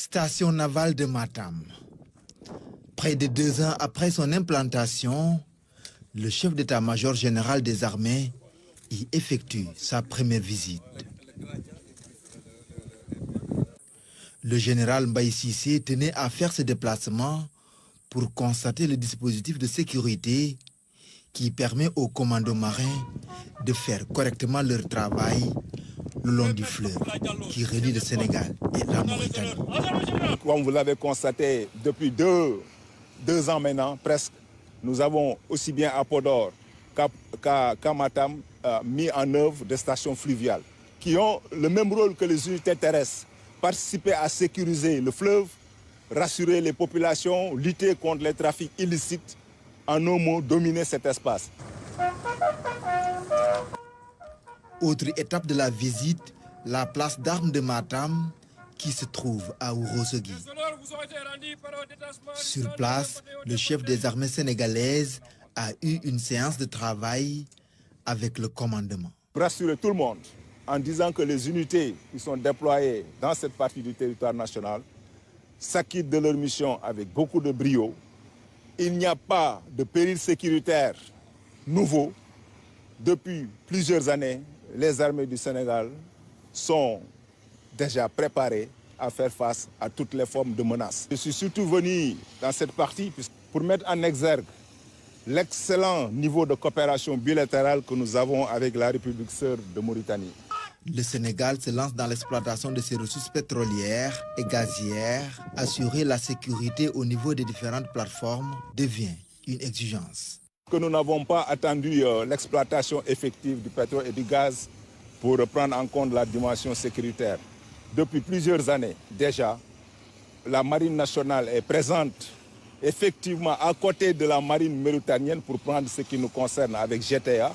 Station navale de Matam. Près de 2 ans après son implantation, le chef d'état-major général des armées y effectue sa première visite. Le général Mbaye Cissé tenait à faire ce déplacement pour constater le dispositif de sécurité qui permet aux commandos marins de faire correctement leur travail le long du fleuve qui relie le Sénégal et la Mauritanie. Comme vous l'avez constaté depuis deux ans maintenant, presque, nous avons aussi bien à Podor qu'à Matam mis en œuvre des stations fluviales qui ont le même rôle que les unités terrestres, participer à sécuriser le fleuve, rassurer les populations, lutter contre les trafics illicites, en un mot, dominer cet espace. Autre étape de la visite, la place d'armes de Matam qui se trouve à Ourossogui. Sur place, le chef des armées sénégalaises a eu une séance de travail avec le commandement. Rassurer tout le monde en disant que les unités qui sont déployées dans cette partie du territoire national s'acquittent de leur mission avec beaucoup de brio. Il n'y a pas de péril sécuritaire nouveau. Depuis plusieurs années, les armées du Sénégal sont déjà préparées à faire face à toutes les formes de menaces. Je suis surtout venu dans cette partie pour mettre en exergue l'excellent niveau de coopération bilatérale que nous avons avec la République sœur de Mauritanie. Le Sénégal se lance dans l'exploitation de ses ressources pétrolières et gazières. Assurer la sécurité au niveau des différentes plateformes devient une exigence. Que nous n'avons pas attendu l'exploitation effective du pétrole et du gaz pour prendre en compte la dimension sécuritaire. Depuis plusieurs années déjà, la marine nationale est présente effectivement à côté de la marine mauritanienne pour prendre ce qui nous concerne avec GTA,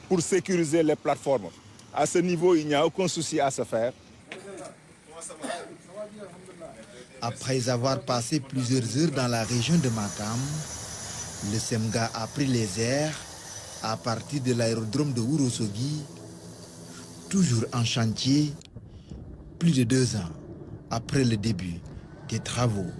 pour sécuriser les plateformes. À ce niveau, il n'y a aucun souci à se faire. Après avoir passé plusieurs heures dans la région de Matam, le SEMGA a pris les airs à partir de l'aérodrome de Ourossogui, toujours en chantier, plus de 2 ans après le début des travaux.